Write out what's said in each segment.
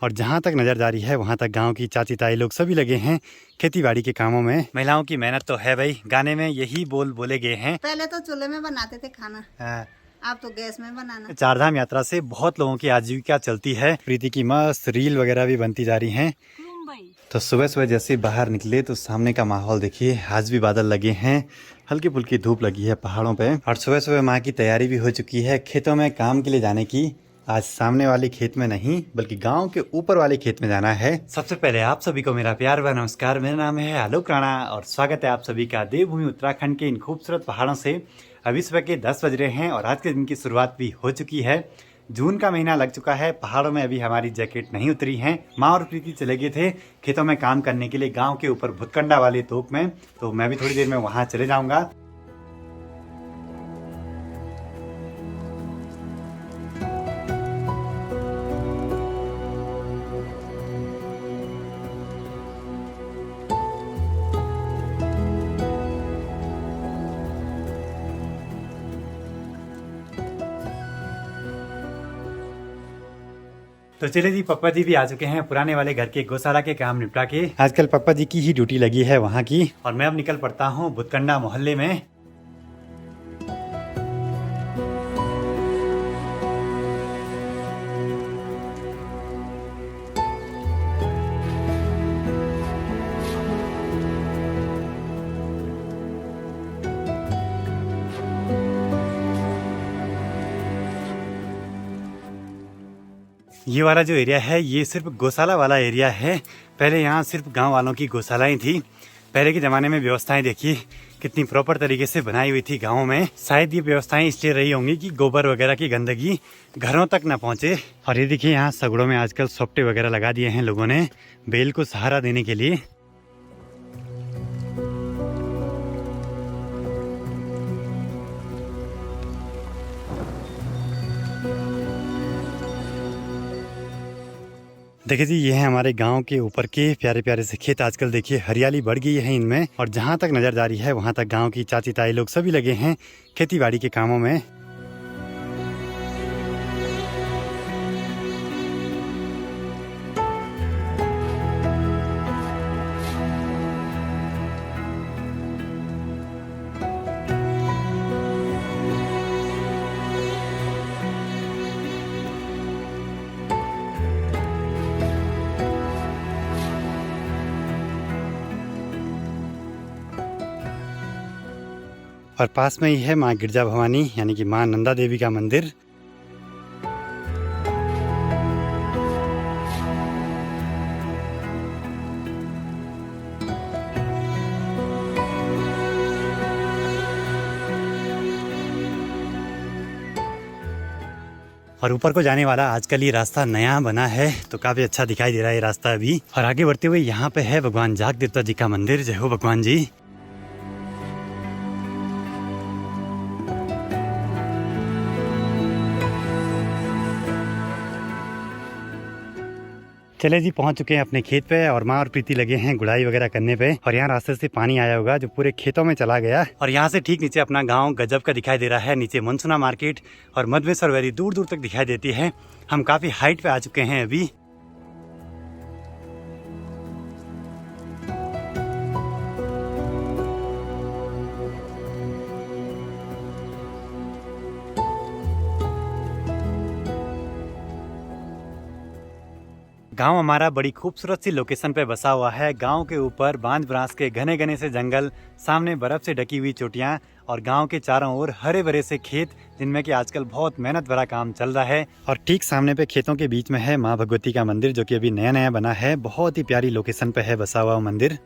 और जहाँ तक नजर जा रही है वहाँ तक गांव की चाची ताई लोग सभी लगे हैं खेती बाड़ी के कामों में। महिलाओं की मेहनत तो है भाई, गाने में यही बोल बोले गए हैं। पहले तो चूल्हे में बनाते थे खाना, हाँ। अब तो गैस में बनाना। चारधाम यात्रा से बहुत लोगों की आजीविका चलती है। प्रीति की मस्त रील वगैरह भी बनती जा रही हैं। तो सुबह सुबह जैसे बाहर निकले तो सामने का माहौल देखिए, आज भी बादल लगे हैं, हल्की फुल्की धूप लगी है पहाड़ों पे। और सुबह सुबह माँ की तैयारी भी हो चुकी है खेतों में काम के लिए जाने की। आज सामने वाले खेत में नहीं बल्कि गांव के ऊपर वाले खेत में जाना है। सबसे पहले आप सभी को मेरा प्यार व नमस्कार। मेरा नाम है आलोक राणा और स्वागत है आप सभी का देवभूमि उत्तराखंड के इन खूबसूरत पहाड़ों से। अभी सुबह के 10 बज रहे हैं और आज के दिन की शुरुआत भी हो चुकी है। जून का महीना लग चुका है, पहाड़ों में अभी हमारी जैकेट नहीं उतरी है। माँ और प्रीति चले गए थे खेतों में काम करने के लिए गांव के ऊपर भुतकंडा वाले तोप में, तो मैं भी थोड़ी देर में वहां चले जाऊंगा। तो चले जी, पप्पा जी भी आ चुके हैं पुराने वाले घर के गौशाला के काम निपटा के। आजकल पप्पा जी की ही ड्यूटी लगी है वहाँ की और मैं अब निकल पड़ता हूँ भुतकंडा मोहल्ले में। ये वाला जो एरिया है ये सिर्फ गौशाला वाला एरिया है। पहले यहाँ सिर्फ गांव वालों की गौशालाएं थी। पहले के ज़माने में व्यवस्थाएं देखिए कितनी प्रॉपर तरीके से बनाई हुई थी गाँव में। शायद ये व्यवस्थाएं इसलिए रही होंगी कि गोबर वगैरह की गंदगी घरों तक ना पहुँचे। और ये देखिए यहाँ सगड़ों में आजकल सोपटे वगैरह लगा दिए हैं लोगों ने बेल को सहारा देने के लिए। देखिए जी, ये है हमारे गांव के ऊपर के प्यारे प्यारे से खेत। आजकल देखिए हरियाली बढ़ गई है इनमें और जहां तक नजर जा रही है वहां तक गांव की चाची ताई लोग सभी लगे हैं खेती बाड़ी के कामों में। और पास में ही है माँ गिरजा भवानी यानी कि माँ नंदा देवी का मंदिर। और ऊपर को जाने वाला आजकल ये रास्ता नया बना है तो काफी अच्छा दिखाई दे रहा है ये रास्ता अभी। और आगे बढ़ते हुए यहाँ पे है भगवान जाग देवता जी का मंदिर। जय हो भगवान जी। चले जी, पहुंच चुके हैं अपने खेत पे और माँ और प्रीति लगे हैं गुड़ाई वगैरह करने पे। और यहाँ रास्ते से पानी आया होगा जो पूरे खेतों में चला गया। और यहाँ से ठीक नीचे अपना गांव गजब का दिखाई दे रहा है। नीचे मनसुना मार्केट और मधवेश्वर वैली दूर दूर तक दिखाई देती है। हम काफी हाइट पे आ चुके हैं अभी। गांव हमारा बड़ी खूबसूरत सी लोकेशन पे बसा हुआ है। गांव के ऊपर बांज ब्रांस के घने घने से जंगल, सामने बर्फ से ढकी हुई चोटियां और गांव के चारों ओर हरे भरे से खेत जिनमें कि आजकल बहुत मेहनत भरा काम चल रहा है। और ठीक सामने पे खेतों के बीच में है माँ भगवती का मंदिर जो कि अभी नया नया बना है। बहुत ही प्यारी लोकेशन पे है बसा हुआ मंदिर।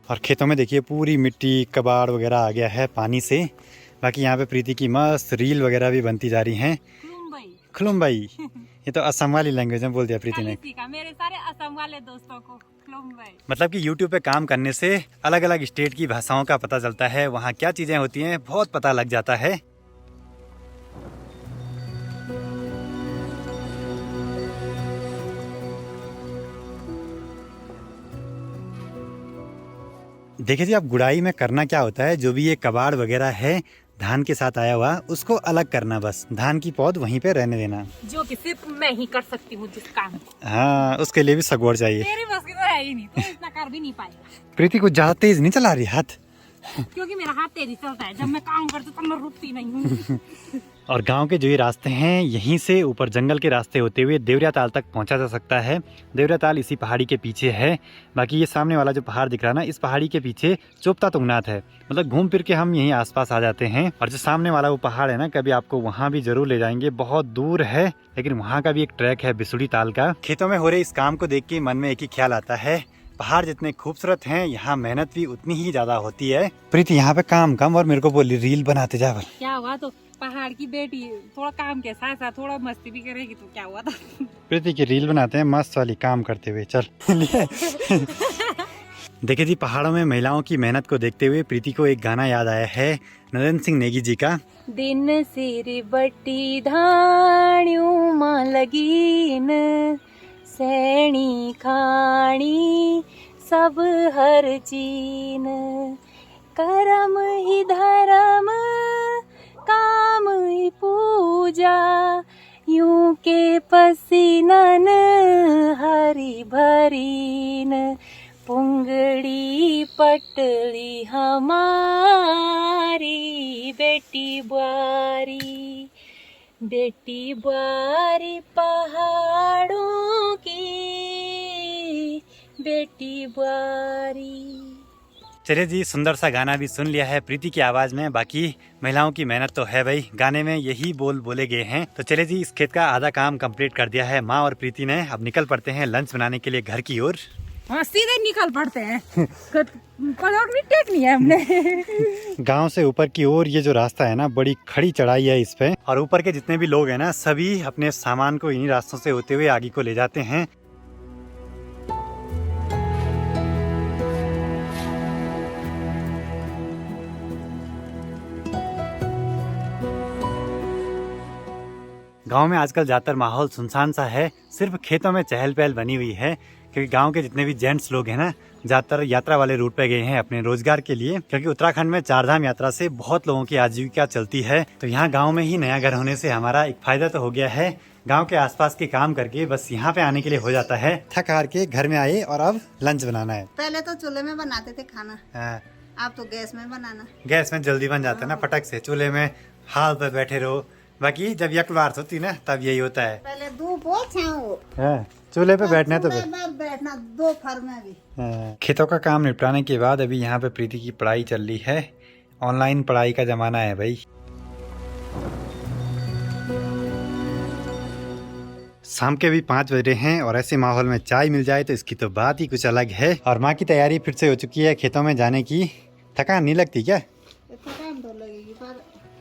और खेतों में देखिए पूरी मिट्टी कबाड़ वगैरह आ गया है पानी से। बाकी यहाँ पे प्रीति की मस्त रील वगैरह भी बनती जा रही हैं। खुलुम भाई ये तो असम वाली लैंग्वेज में बोल दिया प्रीति ने। मेरे सारे असम वाले दोस्तों को मतलब कि YouTube पे काम करने से अलग अलग स्टेट की भाषाओं का पता चलता है, वहाँ क्या चीजें होती हैं बहुत पता लग जाता है। देखिए जी, अब गुड़ाई में करना क्या होता है, जो भी ये कबाड़ वगैरह है धान के साथ आया हुआ उसको अलग करना, बस धान की पौध वहीं पे रहने देना, जो कि सिर्फ मैं ही कर सकती हूँ जिस काम को। हाँ, उसके लिए भी सगवड़ चाहिए। मेरी बस की तो है ही नहीं, तो इतना कर भी नहीं पाएगा। प्रीति कुछ ज्यादा तेज नहीं चला रही हाथ, क्योंकि मेरा हाथ तेजी चलता है, जब मैं काम करती हूँ तो मैं रुकती नहीं हूँ। और गांव के जो ये रास्ते हैं यहीं से ऊपर जंगल के रास्ते होते हुए देवरिया ताल तक पहुंचा जा सकता है। देवरिया ताल इसी पहाड़ी के पीछे है। बाकी ये सामने वाला जो पहाड़ दिख रहा है ना, इस पहाड़ी के पीछे चोपता तुंगनाथ है। मतलब घूम फिर के हम यहीं आसपास आ जाते हैं। और जो सामने वाला वो पहाड़ है ना, कभी आपको वहाँ भी जरूर ले जाएंगे, बहुत दूर है लेकिन वहाँ का भी एक ट्रैक है बिसुड़ी ताल का। खेतों में हो रहे इस काम को देख के मन में एक ही ख्याल आता है, पहाड़ जितने खूबसूरत हैं यहाँ मेहनत भी उतनी ही ज्यादा होती है। प्रीति यहाँ पे काम कम और मेरे को बोली रील बनाते जा। क्या हुआ, तो पहाड़ की बेटी थोड़ा काम के साथ साथ थोड़ा मस्ती भी करेगी तो क्या हुआ था। प्रीति की रील बनाते हैं मस्त वाली काम करते हुए, चल। देखिए जी, पहाड़ों में महिलाओं की मेहनत को देखते हुए प्रीति को एक गाना याद आया है नरेंद्र सिंह नेगी जी का। दिन सिर बट्टी धाण्यू मां लगीन, सैणी खाणी सब हर चीन, करम ही धर्म काम ही पूजा, यूं के पसीनन हरी भरीन, पुंगड़ी पटली हमारी बेटी बुआरी, बेटी बुआरी पहाड़ों की बेटी बुआरी। चलिए जी, सुंदर सा गाना भी सुन लिया है प्रीति की आवाज में। बाकी महिलाओं की मेहनत तो है भाई, गाने में यही बोल बोले गए हैं। तो चलिए जी, इस खेत का आधा काम कंप्लीट कर दिया है माँ और प्रीति ने। अब निकल पड़ते हैं लंच बनाने के लिए घर की ओर। हाँ, सीधे निकल पड़ते हैं। पलक नहीं टेकनी है हमने। गांव से ऊपर की ओर ये जो रास्ता है ना, बड़ी खड़ी चढ़ाई है इस पे, और ऊपर के जितने भी लोग हैं ना, सभी अपने सामान को इन्हीं रास्तों से होते हुए आगे को ले जाते हैं। गांव में आजकल ज्यादातर माहौल सुनसान सा है, सिर्फ खेतों में चहल पहल बनी हुई है, क्योंकि गांव के जितने भी जेंट्स लोग हैं ना, ज्यादातर यात्रा वाले रूट पे गए हैं अपने रोजगार के लिए, क्योंकि उत्तराखंड में चारधाम यात्रा से बहुत लोगों की आजीविका चलती है। तो यहाँ गांव में ही नया घर होने से हमारा एक फायदा तो हो गया है, गांव के आसपास के काम करके बस यहाँ पे आने के लिए हो जाता है। थक हार के घर में आए और अब लंच बनाना है। पहले तो चूल्हे में बनाते थे खाना, हाँ, अब तो गैस में बनाना। गैस में जल्दी बन जाता है ना, फटक से। चूल्हे में हाल पे बैठे रहो, बाकी जब यकवार होती ना तब यही होता है। पहले धूप हो छाँव, चूल्हे पे बैठना है तो बैठना दोपहर में भी। खेतों का काम निपटाने के बाद अभी यहाँ पे प्रीति की पढ़ाई चल रही है। ऑनलाइन पढ़ाई का जमाना है भाई। शाम के भी 5 बज रहे हैं और ऐसे माहौल में चाय मिल जाए तो इसकी तो बात ही कुछ अलग है। और माँ की तैयारी फिर से हो चुकी है खेतों में जाने की। थकान नहीं लगती क्या? थकान तो लगेगी, पर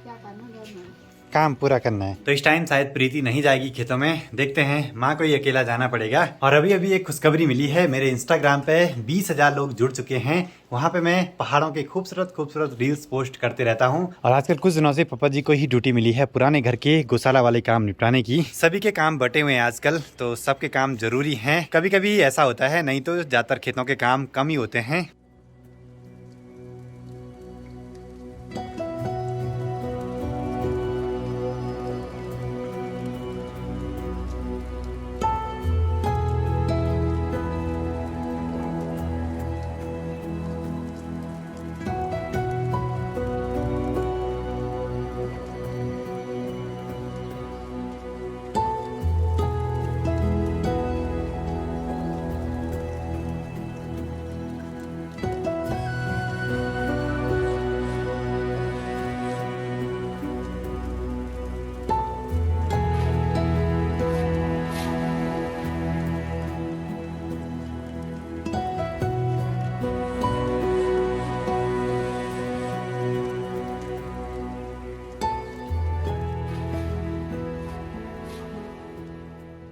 क्या करना, घर में काम पूरा करना है। तो इस टाइम शायद प्रीति नहीं जाएगी खेतों में, देखते हैं। माँ को ही अकेला जाना पड़ेगा। और अभी अभी एक खुशखबरी मिली है, मेरे इंस्टाग्राम पे 20,000 लोग जुड़ चुके हैं। वहाँ पे मैं पहाड़ों के खूबसूरत खूबसूरत रील्स पोस्ट करते रहता हूँ। और आजकल कुछ दिनों से पापा जी को ही ड्यूटी मिली है पुराने घर के गौशाला वाले काम निपटाने की। सभी के काम बटे हुए हैं आजकल, तो सबके काम जरूरी हैं। कभी कभी ऐसा होता है, नहीं तो ज्यादातर खेतों के काम कम ही होते हैं।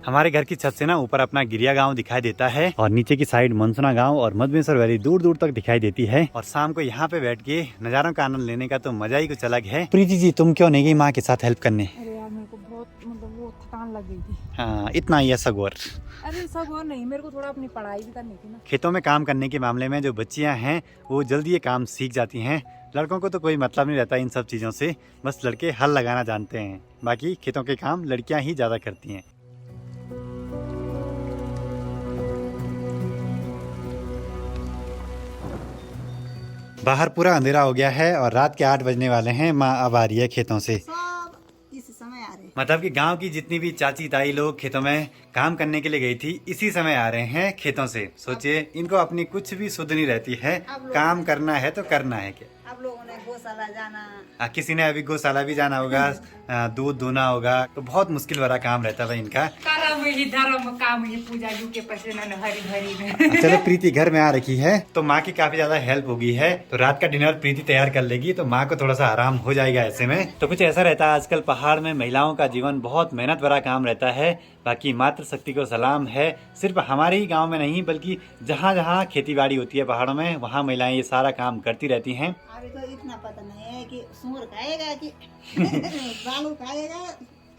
हमारे घर की छत से ना ऊपर अपना गिरिया गांव दिखाई देता है और नीचे की साइड मनसुना गांव और मधमेश्वर वैली दूर दूर तक दिखाई देती है। और शाम को यहाँ पे बैठ के नज़ारों का आनंद लेने का तो मजा ही कुछ अलग है। प्रीति जी, तुम क्यों नहीं गई माँ के साथ हेल्प करने? अरे यार मेरे को बहुत मतलब वो थकान लग गई थी। हाँ, इतना ही है सगोर। अरे सब और नहीं, मेरे को थोड़ा अपनी पढ़ाई भी करनी थी ना। खेतों में काम करने के मामले में जो बच्चियां हैं वो जल्दी ये काम सीख जाती हैं। लड़कों को तो कोई मतलब नहीं रहता इन सब चीज़ों से, बस लड़के हल लगाना जानते हैं। बाकी खेतों के काम लड़कियां ही ज़्यादा करती हैं। बाहर पूरा अंधेरा हो गया है और रात के 8 बजने वाले हैं। माँ अब आ रही है खेतों से। सब इस समय आ रहे। मतलब कि गांव की जितनी भी चाची ताई लोग खेतों में काम करने के लिए गई थी, इसी समय आ रहे हैं खेतों से। सोचिए, इनको अपनी कुछ भी सुध नहीं रहती है, काम करना है तो करना है क्या। आप लोगों ने गौशाला जाना, किसी ने अभी गौशाला भी जाना होगा, दूध धोना होगा, तो बहुत मुश्किल भरा काम रहता है इनका। करम ही धर्म काम ही पूजा यू के पसीना न हरी भरी में। चलो, प्रीति घर में आ रखी है तो माँ की काफी ज्यादा हेल्प हो गई है। तो रात का डिनर प्रीति तैयार कर लेगी तो माँ को थोड़ा सा आराम हो जाएगा। ऐसे में तो कुछ ऐसा रहता है, आजकल पहाड़ में महिलाओं का जीवन बहुत मेहनत भरा काम रहता है। बाकी मातृशक्ति को सलाम है। सिर्फ हमारे ही गाँव में नहीं बल्कि जहाँ जहाँ खेती बाड़ी होती है पहाड़ों में, वहाँ महिलाएं ये सारा काम करती रहती हैं। अभी तो इतना पता नहीं है कि सूअर खाएगा कि बालू खाएगा।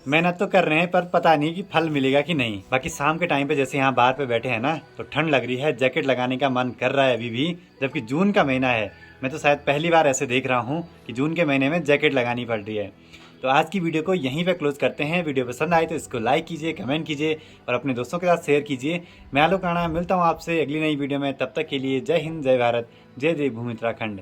मेहनत तो कर रहे हैं पर पता नहीं कि फल मिलेगा कि नहीं। बाकी शाम के टाइम पे जैसे यहाँ बाहर पे बैठे हैं ना, तो ठंड लग रही है, जैकेट लगाने का मन कर रहा है अभी भी, जबकि जून का महीना है। मैं तो शायद पहली बार ऐसे देख रहा हूँ कि जून के महीने में जैकेट लगानी पड़ रही है। तो आज की वीडियो को यहीं पे क्लोज करते हैं। वीडियो पसंद आए तो इसको लाइक कीजिए, कमेंट कीजिए और अपने दोस्तों के साथ शेयर कीजिए। मैं आलोक राणा मिलता हूँ आपसे अगली नई वीडियो में। तब तक के लिए जय हिंद, जय भारत, जय जय भूमि उत्तराखंड।